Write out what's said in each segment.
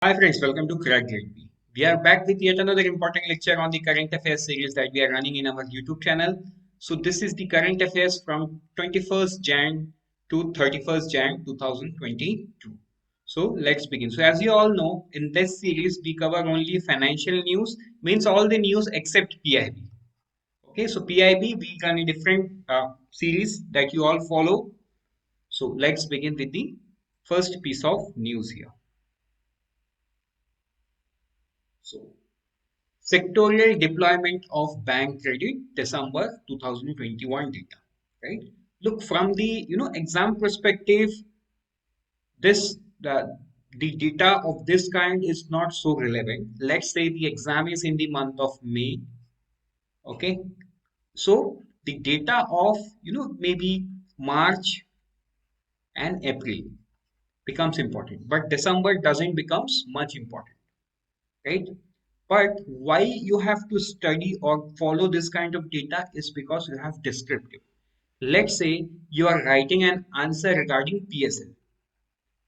Hi friends, welcome to Crack Grade B. We are back with yet another important lecture on the current affairs series that we are running in our YouTube channel. So this is the current affairs from 21st Jan to 31st Jan 2022. So let's begin. So as you all know, in this series we cover only financial news, means all the news except PIB. Okay, so PIB we run a different series that you all follow. So let's begin with the first piece of news here. So sectorial deployment of bank credit December 2021 data, right? Look, from the exam perspective, this the data of this kind is not so relevant. Let's say the exam is in the month of May, okay? So the data of maybe March and April becomes important, but December doesn't becomes much important, right? But why you have to study or follow this kind of data is because you have descriptive. Let's say you are writing an answer regarding PSL,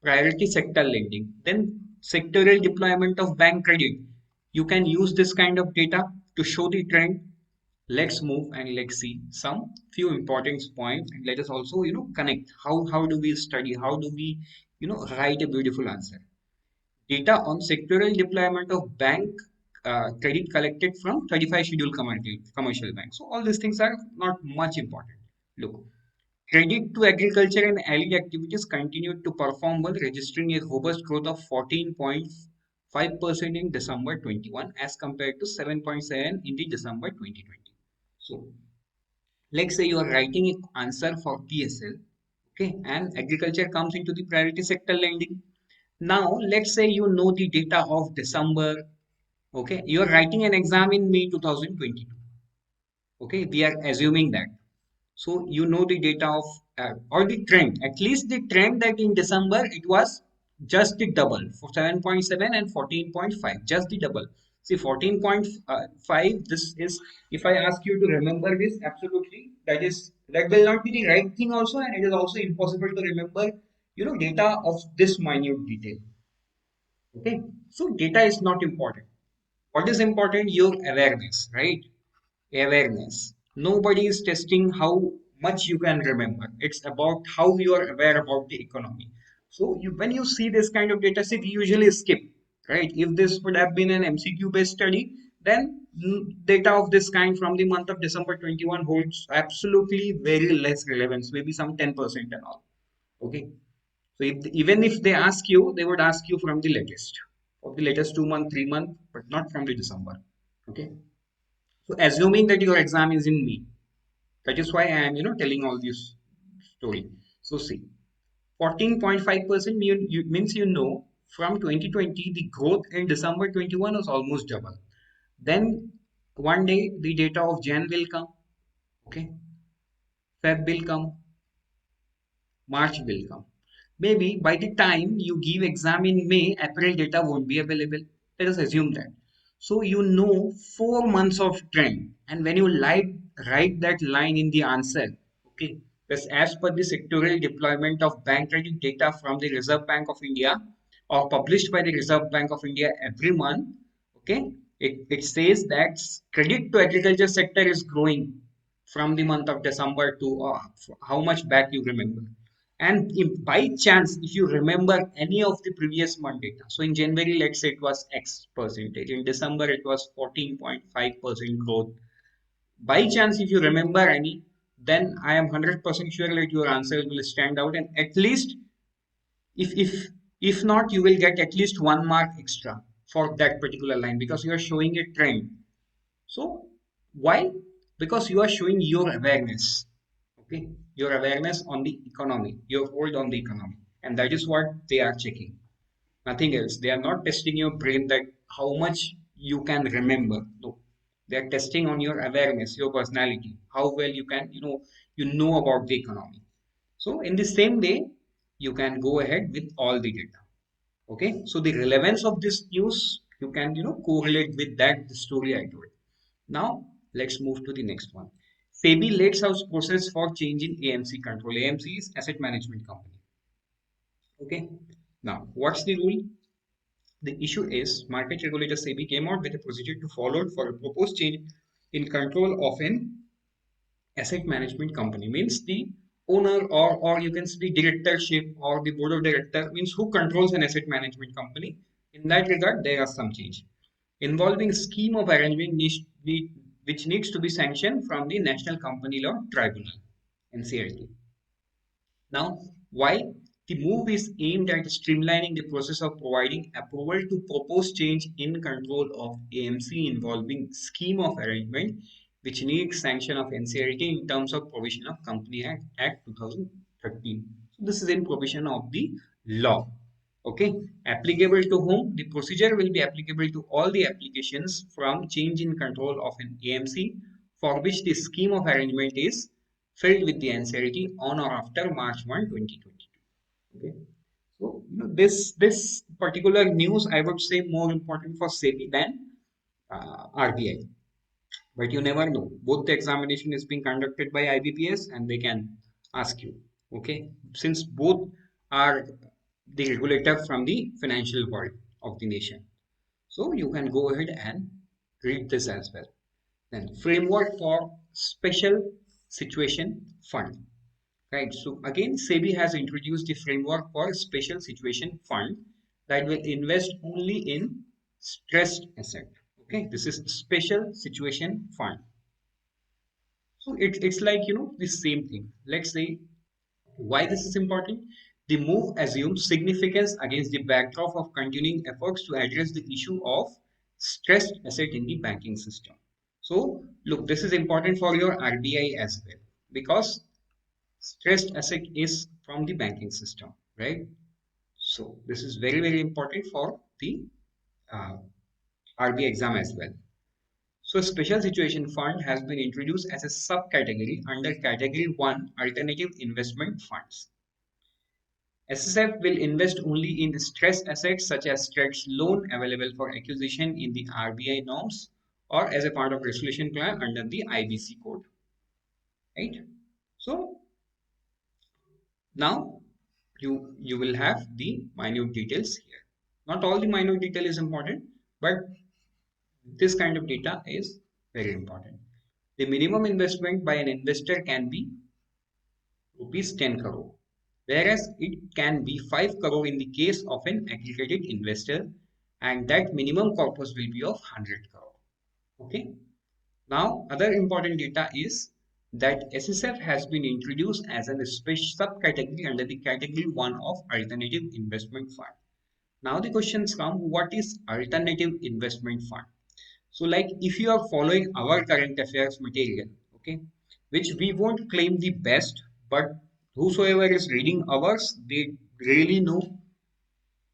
priority sector lending, then sectorial deployment of bank credit. You can use this kind of data to show the trend. Let's move and let's see some few important points, and let us also connect how do we study, how do we write a beautiful answer. Data on sectoral deployment of bank credit collected from 35 scheduled commercial banks. So all these things are not much important. Look, credit to agriculture and allied activities continued to perform well, registering a robust growth of 14.5% in December 21 as compared to 7.7 in the December 2020. So let's say you are writing an answer for PSL, okay, and agriculture comes into the priority sector lending. Now, let's say you know the data of December. Okay, you are writing an exam in May 2022. Okay, we are assuming that. So you know the data of or the trend, at least the trend that in December it was just the double for 7.7 and 14.5, just the double. See, 14.5, this is, if I ask you to remember this, absolutely, that will not be the right thing also, and it is also impossible to remember, data of this minute detail. Okay, so data is not important. What is important? Your awareness, right? Awareness. Nobody is testing how much you can remember. It's about how you are aware about the economy. So when you see this kind of data set, you usually skip, right? If this would have been an MCQ based study, then data of this kind from the month of December 21 holds absolutely very less relevance, maybe some 10% and all. Okay. So even if they ask you, they would ask you from the latest, of the latest 2 month, 3 month, but not from the December. Okay. So assuming that your exam is in May, that is why I am, telling all this story. So see, 14.5% means from 2020 the growth in December 21 was almost double. Then one day the data of Jan will come, okay, Feb will come, March will come. Maybe by the time you give exam in May, April data won't be available. Let us assume that. So you know 4 months of trend, and when you write that line in the answer, okay, that's as per the sectorial deployment of bank credit data from the Reserve Bank of India or published by the Reserve Bank of India every month, okay, it says that credit to agriculture sector is growing from the month of December to how much back you remember. And if by chance, if you remember any of the previous month data, so in January, let's say it was X percentage, in December, it was 14.5% growth. By chance, if you remember any, then I am 100% sure that your answer will stand out. And at least, if, if, if not, you will get at least 1 mark extra for that particular line because you are showing a trend. So, why? Because you are showing your awareness, okay, your awareness on the economy, your hold on the economy, and that is what they are checking, nothing else. They are not testing your brain that how much you can remember. No, they are testing on your awareness, your personality, how well you can you know about the economy. So in the same way you can go ahead with all the data. Okay, so the relevance of this news you can correlate with that the story I told. Now, let's move to the next one. SEBI lays out process for change in AMC control. AMC is asset management company. Okay. Now, what's the rule? The issue is market regulator SEBI came out with a procedure to follow for a proposed change in control of an asset management company. Means the owner, or you can say the directorship or the board of director, means who controls an asset management company. In that regard, there are some change involving scheme of arrangement which needs to be sanctioned from the National Company Law Tribunal, NCLT. Now, while the move is aimed at streamlining the process of providing approval to propose change in control of AMC involving scheme of arrangement, which needs sanction of NCLT in terms of provision of Company Act 2013. So this is in provision of the law. Okay, applicable to whom? The procedure will be applicable to all the applications from change in control of an AMC for which the scheme of arrangement is filed with the NCLT on or after March 1, 2022. Okay. So this particular news, I would say, more important for SEBI than RBI. But you never know. Both the examination is being conducted by IBPS and they can ask you. Okay. Since both are the regulator from the financial world of the nation. So you can go ahead and read this as well. Then framework for special situation fund. Right. So again, SEBI has introduced the framework for special situation fund that will invest only in stressed asset. Okay, this is special situation fund. So it's like the same thing. Let's say why this is important. The move assumes significance against the backdrop of continuing efforts to address the issue of stressed asset in the banking system. So look, this is important for your RBI as well because stressed asset is from the banking system, right? So this is very, very important for the uh, RBI exam as well. So special situation fund has been introduced as a subcategory under category 1 alternative investment funds. SSF will invest only in stressed assets such as stretched loan available for acquisition in the RBI norms or as a part of resolution plan under the IBC code, right? So now you will have the minute details here. Not all the minute detail is important, but this kind of data is very important. The minimum investment by an investor can be rupees 10 crore, whereas it can be 5 crore in the case of an aggregated investor, and that minimum corpus will be of 100 crore. Okay. Now, other important data is that SSF has been introduced as a special subcategory under the category 1 of alternative investment fund. Now the questions come, what is alternative investment fund? So like if you are following our current affairs material, okay, which we won't claim the best, but whosoever is reading ours, they really know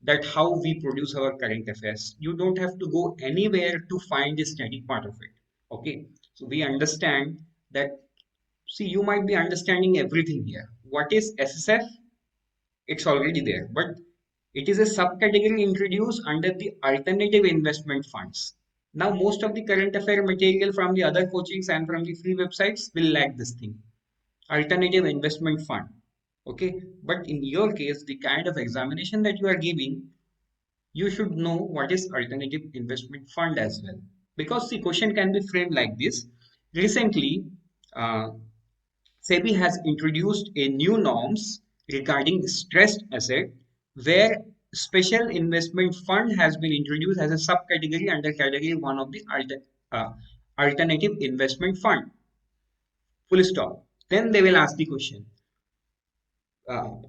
that how we produce our current affairs. You don't have to go anywhere to find the static part of it. Okay, so we understand that. See, you might be understanding everything here. What is SSF? It's already there, but it is a subcategory introduced under the alternative investment funds. Now, most of the current affair material from the other coachings and from the free websites will lack this thing, alternative investment fund. Okay, but in your case, the kind of examination that you are giving, you should know what is alternative investment fund as well. Because the question can be framed like this. Recently, uh, SEBI has introduced a new norms regarding stressed asset where special investment fund has been introduced as a subcategory under category 1 of the alternative investment fund. Full stop. Then they will ask the question.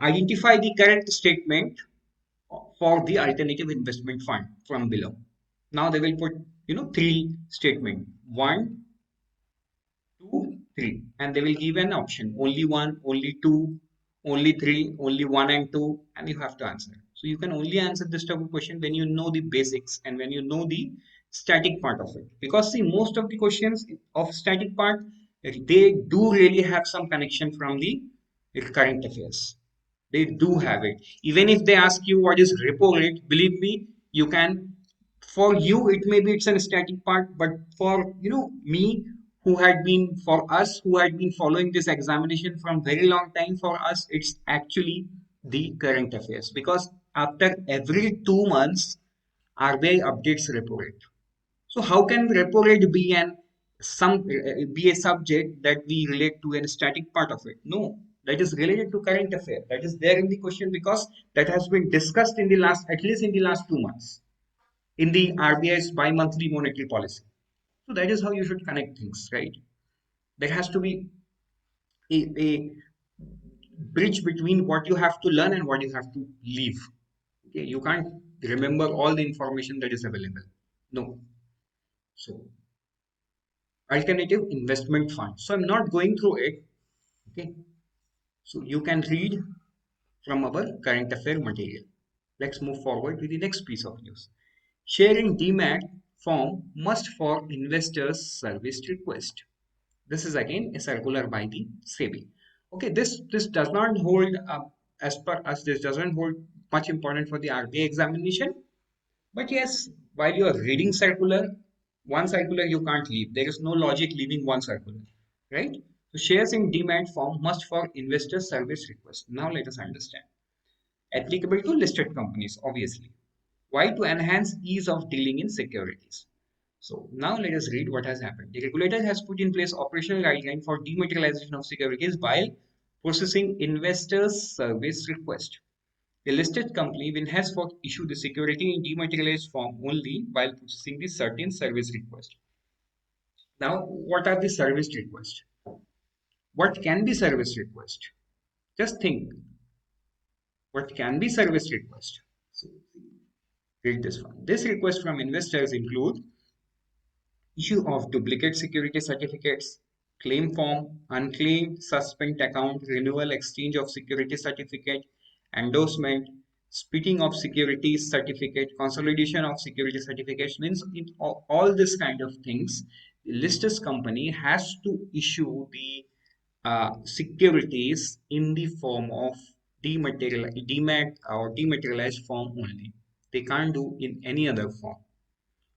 Identify the correct statement for the alternative investment fund from below. Now they will put three statement. One, 2, 3, and they will give an option only 1, only 2, only 3, only 1 and 2, and you have to answer. So you can only answer this type of question when you know the basics and when you know the static part of it. Because see, most of the questions of static part, they do really have some connection from the current affairs. They do have it. Even if they ask you what is repo rate, believe me, you can. For you, it may be it's a static part, but for me, who had been for us who had been following this examination from very long time, for us it's actually the current affairs because after every 2 months RBI updates repo rate. So how can repo rate be be a subject that we relate to a static part of it? No, that is related to current affair. That is there in the question because that has been discussed in the last, at least in the last 2 months, in the RBI's bi-monthly monetary policy. So that is how you should connect things, right? There has to be a bridge between what you have to learn and what you have to leave. Okay, you can't remember all the information that is available. No. So alternative investment fund. So I'm not going through it. Okay. So you can read from our current affair material. Let's move forward with the next piece of news. Sharing DMAT form must for investors service request. This is again a circular by the SEBI. Okay, this does not hold as per us. This doesn't hold much important for the RBI examination. But yes, while you are reading circular, one circular you can't leave. There is no logic leaving one circular, right? So shares in demand form must for investor service request. Now let us understand. Applicable to listed companies, obviously. Why? To enhance ease of dealing in securities. So now let us read what has happened. The regulator has put in place operational guideline for dematerialization of securities while processing investors service request. A listed company will henceforth issue the security in dematerialized form only while processing the certain service request. Now, what are the service requests? What can be service request? Just think, what can be service request? So, read this one. This request from investors include issue of duplicate security certificates, claim form, unclaimed suspend account, renewal exchange of security certificate, endorsement, splitting of securities certificate, consolidation of security certificates. Means in all this kind of things, the listed company has to issue the securities in the form of demat or dematerialized form only. They can't do in any other form,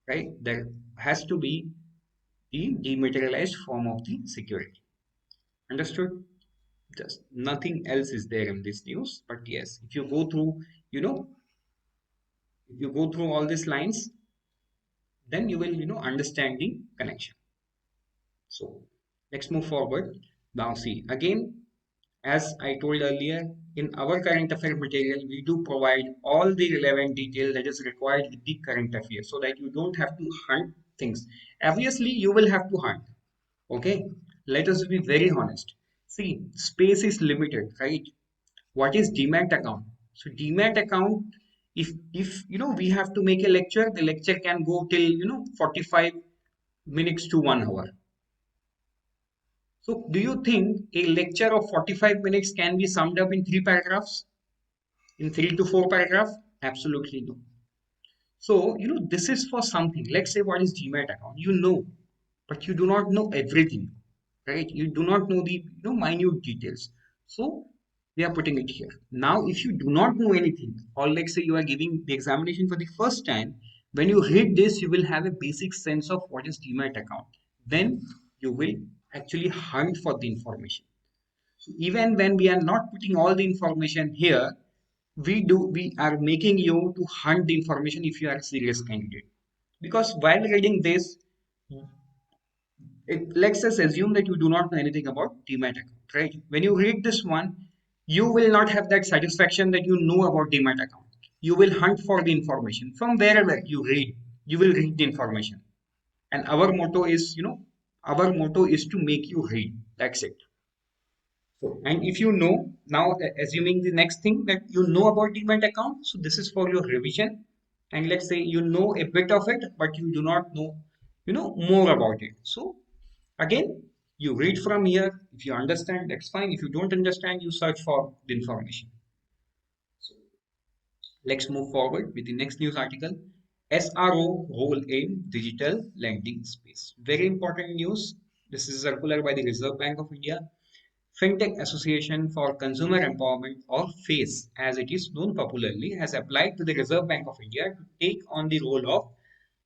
right? There has to be the dematerialized form of the security. Understood? Just nothing else is there in this news. But yes, if you go through, you know, if you go through all these lines, then you will, understand the connection. So let's move forward. Now see, again, as I told earlier, in our current affair material, we do provide all the relevant detail that is required with the current affair so that you don't have to hunt things. Obviously, you will have to hunt. Okay, let us be very honest. See, space is limited, right? What is demat account? So demat account, if we have to make a lecture, the lecture can go till 45 minutes to 1 hour. So do you think a lecture of 45 minutes can be summed up in 3 paragraphs? In 3 to 4 paragraphs? Absolutely no. So, this is for something. Let's say what is demat account? You know, but you do not know everything, right? You do not know the minute details. So we are putting it here. Now, if you do not know anything, or let's say you are giving the examination for the first time, when you read this, you will have a basic sense of what is demat account. Then you will actually hunt for the information. So even when we are not putting all the information here, we are making you to hunt the information if you are a serious candidate. Because while reading this, let's just assume that you do not know anything about demat account, right? When you read this one, you will not have that satisfaction that you know about demat account. You will hunt for the information from wherever you read. You will read the information, and our motto is to make you read. That's it. So, and if you know now, assuming the next thing that you know about demat account, so this is for your revision. And let's say you know a bit of it, but you do not know, more about it. So again, you read from here. If you understand, that's fine. If you don't understand, you search for the information. So let's move forward with the next news article. SRO role in digital lending space. Very important news. This is circular by the Reserve Bank of India. Fintech Association for Consumer Empowerment, or FACE as it is known popularly, has applied to the Reserve Bank of India to take on the role of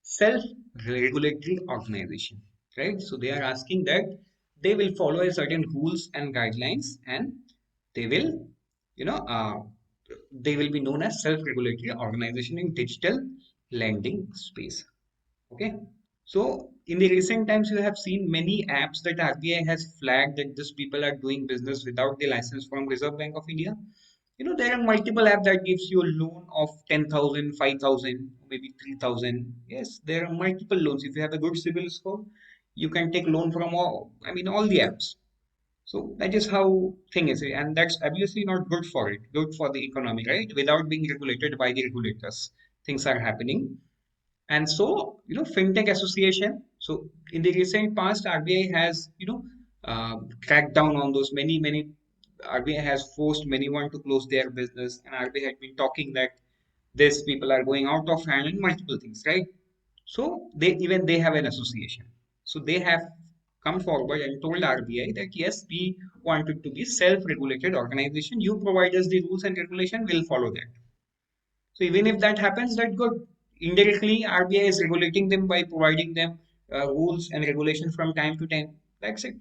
self-regulatory organization. Right? So they are asking that they will follow a certain rules and guidelines, and they will, you know, uh, they will be known as self-regulatory organization in digital lending space. Okay. So in the recent times, you have seen many apps that RBI has flagged that these people are doing business without the license from Reserve Bank of India. There are multiple apps that gives you a loan of 10,000, 5,000, maybe 3,000. Yes, there are multiple loans. If you have a good CIBIL score, you can take loan from all the apps. So that is how thing is, and that's obviously not good for it, good for the economy, right? Without being regulated by the regulators, things are happening. And so, fintech association. So in the recent past, RBI has, cracked down on those many. RBI has forced many one to close their business, and RBI had been talking that these people are going out of hand and multiple things, right? So they have an association. So they have come forward and told RBI that yes, we want it to be self-regulated organization. You provide us the rules and regulation, we'll follow that. So even if that happens, that good. Indirectly, RBI is regulating them by providing them rules and regulations from time to time. That's it.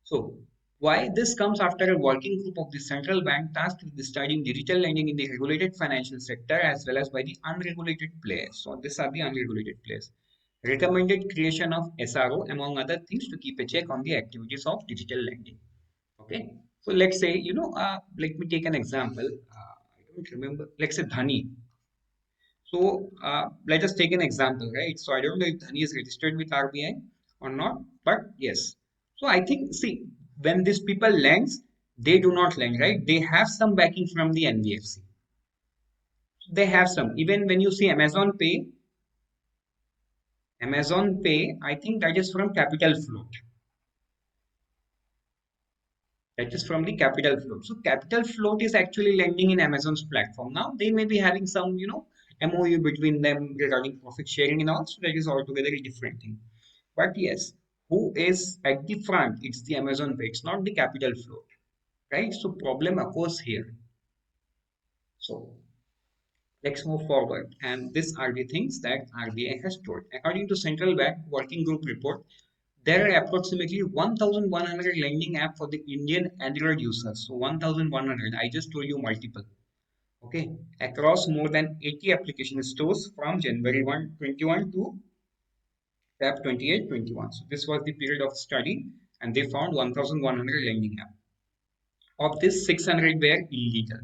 So why this comes after a working group of the central bank tasked with studying digital lending in the regulated financial sector as well as by the unregulated players. So these are the unregulated players. Recommended creation of SRO among other things to keep a check on the activities of digital lending. Okay. So let's say, let me take an example. I don't remember. Let's say Dhani. So let us take an example, right? So I don't know if Dhani is registered with RBI or not, but yes. So I think, see, when these people lends, they do not lend, right? They have some backing from the NBFC. They have some. Even when you see Amazon Pay, I think that is from capital float. That is from the capital float. So capital float is actually lending in Amazon's platform. Now they may be having some, MOU between them regarding profit sharing and all. So that is altogether a different thing. But yes, who is at the front? It's the Amazon Pay. It's not the capital float, right? So problem occurs here. So let's move forward. And these are the things that RBI has told. According to Central Bank Working Group report, there are approximately 1,100 lending app for the Indian Android users. So 1,100. I just told you multiple. Okay. Across more than 80 application stores from January 21 to Feb 28, 21. So this was the period of study, and they found 1,100 lending app. Of this, 600 were illegal.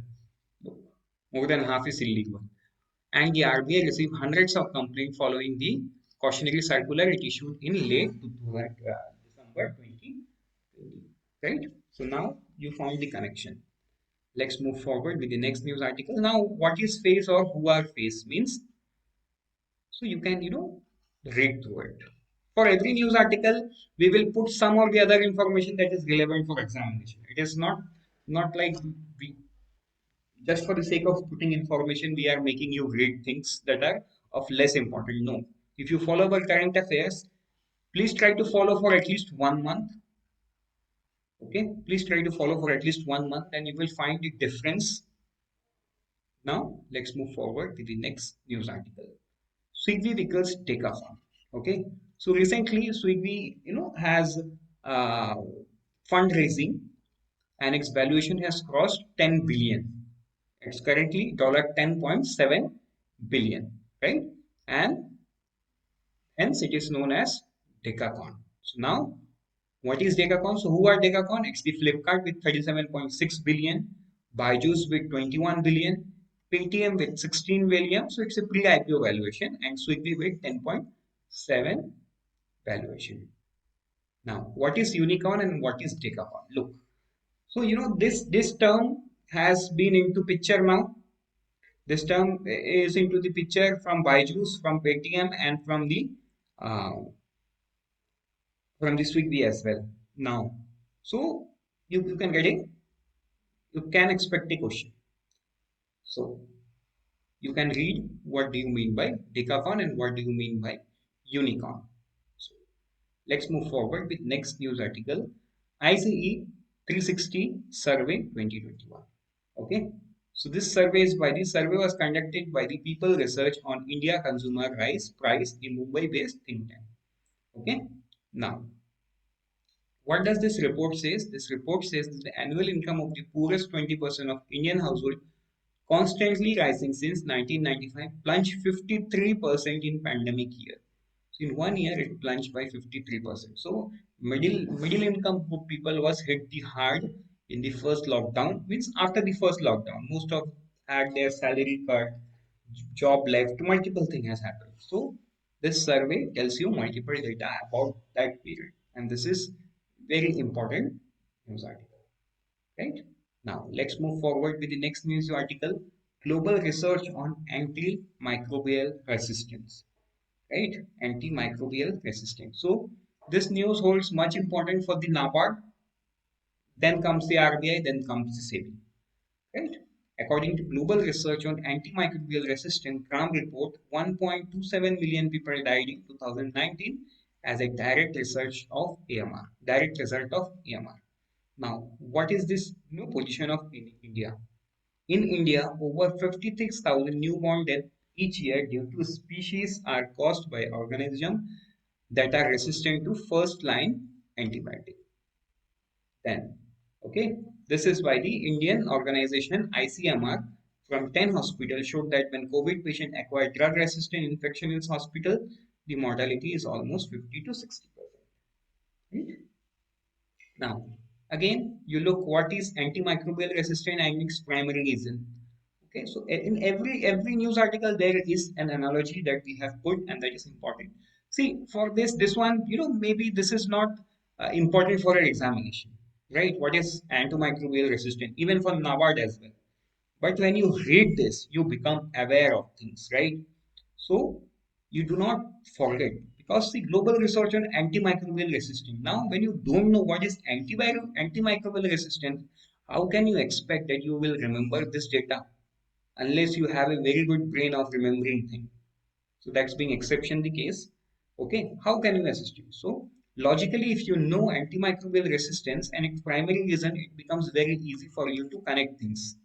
More than half is illegal. And the RBI received hundreds of complaints following the cautionary circular it issued in late December 2020. Right? So now you found the connection. Let's move forward with the next news article. Now, what is face or who are face means? So you can, read through it. For every news article, we will put some or the other information that is relevant for examination. It is not like we just for the sake of putting information, we are making you read things that are of less important. No. If you follow our current affairs, please try to follow for at least 1 month. Okay, please try to follow for at least 1 month and you will find the difference. Now, let's move forward with the next news article. SEBI vehicles take off. Okay, so recently SEBI, has uh, fundraising and its valuation has crossed 10 billion. It's currently $10.7 billion, right? And hence it is known as Decacon. So now, what is Decacon? So who are Decacon? It's the Flipkart with 37.6 billion, Byju's with 21 billion, Paytm with 16 billion. So it's a pre-IPO valuation, and Swiggy with 10.7 valuation. Now, what is unicorn and what is Decacon? Look, so this term has been into picture now. This term is into the picture from Byju's, from Paytm, and uh, from the Swiggy as well. Now, so you can get it. You can expect a question. So you can read what do you mean by decacorn and what do you mean by unicorn. So let's move forward with next news article. ICE 360 survey 2021. Okay. So this survey was conducted by the People Research on India Consumer Price, a Mumbai-based think tank. Okay. Now, what does this report says? This report says that the annual income of the poorest 20% of Indian household constantly rising since 1995, plunged 53% in pandemic year. So in 1 year, it plunged by 53%. So middle income people was hit the hard in the first lockdown. Means after the first lockdown, most of had their salary cut, job left, multiple thing has happened. So this survey tells you multiple data about that period, and this is very important news article, right? Now let's move forward with the next news article: global research on antimicrobial resistance. Right? Antimicrobial resistance. So this news holds much important for the NABARD. Then comes the RBI. Then comes the SEBI. Right? According to global research on antimicrobial resistance, CRAM report 1.27 million people died in 2019 as a direct research of AMR. Direct result of AMR. Now, what is this new position of India? In India, over 56,000 newborn deaths each year due to species are caused by organisms that are resistant to first line antibiotic. Then, okay, this is why the Indian organization ICMR from 10 hospitals showed that when COVID patient acquire drug resistant infection in hospital, the mortality is almost 50 to 60%. Right? Now, again, you look what is antimicrobial resistant and its primary reason. Okay, so in every news article there is an analogy that we have put, and that is important. See, for this one, maybe this is not important for an examination, right? What is antimicrobial resistant, even for NABARD as well. But when you read this, you become aware of things, right? So you do not forget, because the global research on antimicrobial resistance. Now, when you don't know what is antimicrobial resistance, how can you expect that you will remember this data unless you have a very good brain of remembering things? So that's being exception the case. Okay, how can you assist you? So logically, if you know antimicrobial resistance and its primary reason, it becomes very easy for you to connect things,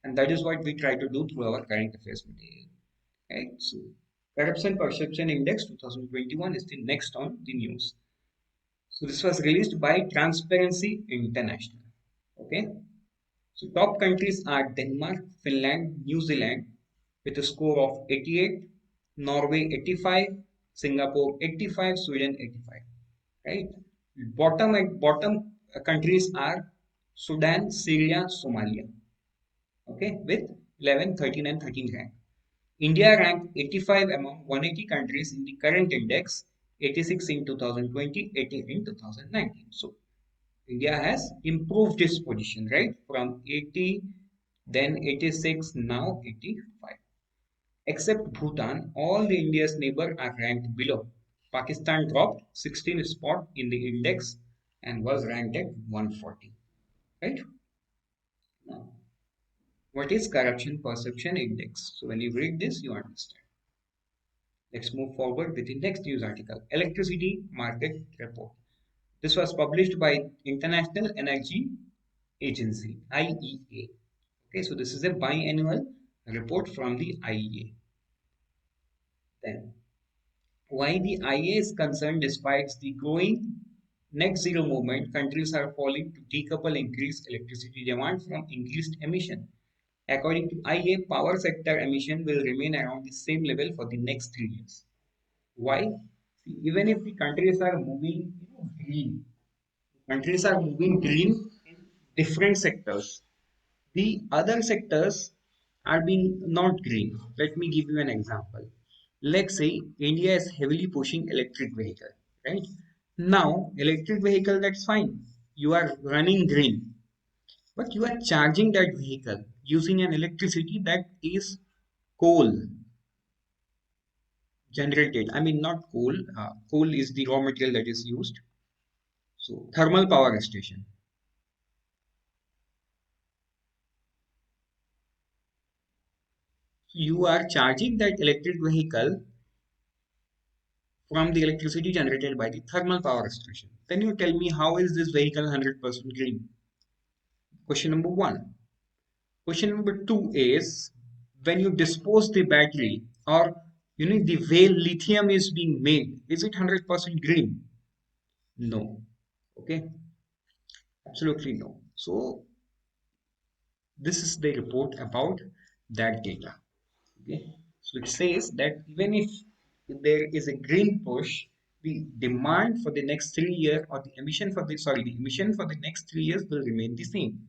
and that is what we try to do through our current affairs material. Right? So Corruption Perception Index 2021 is the next on the news. So this was released by Transparency International. Okay. So top countries are Denmark, Finland, New Zealand with a score of 88, Norway 85, Singapore 85, Sweden 85. Right. Bottom countries are Sudan, Syria, Somalia. Okay, with 11, 13, and 13 rank. India ranked 85 among 180 countries in the current index, 86 in 2020, 18 in 2019. So India has improved its position, right? From 80, then 86, now 85. Except Bhutan, all the India's neighbors are ranked below. Pakistan dropped 16 spot in the index and was ranked at 140. Right? Now, what is Corruption Perception Index? So when you read this, you understand. Let's move forward with the next news article. Electricity Market Report. This was published by International Energy Agency, IEA. Okay, so this is a biannual report from the IEA. Then, why the IEA is concerned, despite the growing net zero movement, countries are falling to decouple increased electricity demand from increased emission. According to IEA, power sector emission will remain around the same level for the next 3 years. Why? Even if the countries are moving green, countries are moving green in different sectors. The other sectors are being not green. Let me give you an example. Let's say India is heavily pushing electric vehicle, right? Now, electric vehicle, that's fine. You are running green, but you are charging that vehicle using an electricity that is coal generated. I mean, not coal. Coal is the raw material that is used. So, thermal power station. You are charging that electric vehicle from the electricity generated by the thermal power station. Then you tell me, how is this vehicle 100% green? Question number one. Question number two is, when you dispose the battery, or the way lithium is being made, is it 100% green? No. Okay, absolutely no. So this is the report about that data. Okay, so it says that even if there is a green push, the demand for the next 3 years, or the emission for the emission for the next 3 years will remain the same.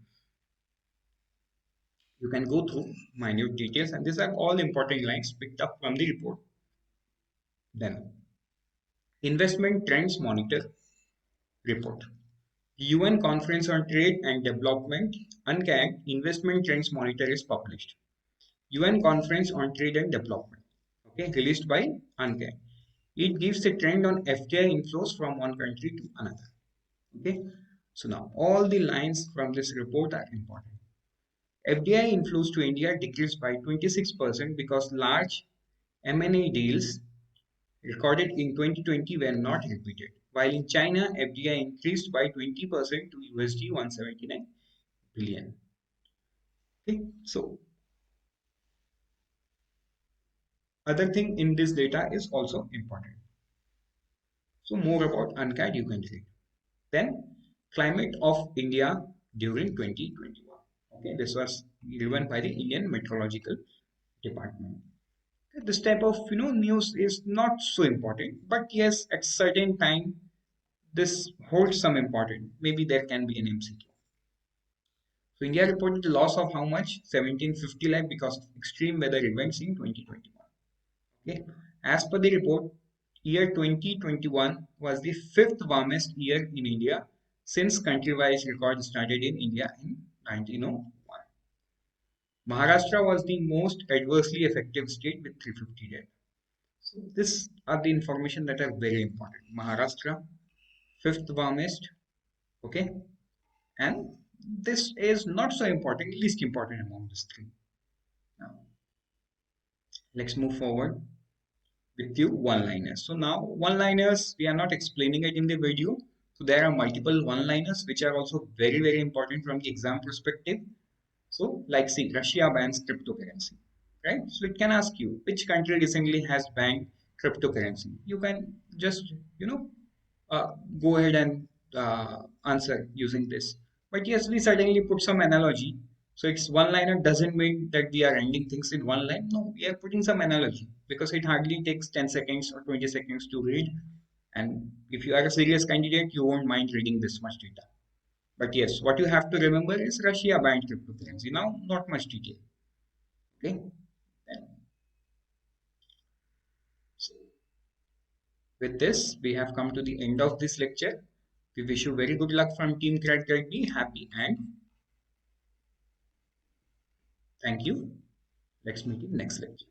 You can go through minute details, and these are all important lines picked up from the report. Then, investment trends monitor report. UN Conference on Trade and Development UNCTAD Investment Trends Monitor is published. UN Conference on Trade and Development, okay, released by UNCTAD. It gives a trend on FDI inflows from one country to another. Okay, so now all the lines from this report are important. FDI inflows to India decreased by 26% because large M&A deals recorded in 2020 were not repeated, while in China, FDI increased by 20% to USD 179 billion. Okay, so other thing in this data is also important. So more about UNCAD you can read. Then climate of India during 2021. Okay, this was given by the Indian Meteorological Department. This type of news is not so important, but yes, at certain time this holds some importance. Maybe there can be an MCQ. So India reported the loss of how much? 1750 lakh because of extreme weather events in 2021. Okay. As per the report, year 2021 was the fifth warmest year in India since country-wise record started in India in 1901. Maharashtra was the most adversely affected state with 350 deaths. So these are the information that are very important. Maharashtra, fifth warmest, okay, and this is not so important, least important among these three. Now, let's move forward with you one-liners. So now one-liners, we are not explaining it in the video. So there are multiple one-liners which are also very, very important from the exam perspective. So like see, Russia bans cryptocurrency, right? So it can ask you which country recently has banned cryptocurrency. You can just, go ahead and answer using this. But yes, we certainly put some analogy. So it's one liner doesn't mean that we are ending things in one line. No, we are putting some analogy because it hardly takes 10 seconds or 20 seconds to read. And if you are a serious candidate, you won't mind reading this much data. But yes, what you have to remember is Russia banned cryptocurrency. Now, not much detail. Okay. So with this, we have come to the end of this lecture. We wish you very good luck from Team Grade B. Happy and thank you. Let's meet in next lecture.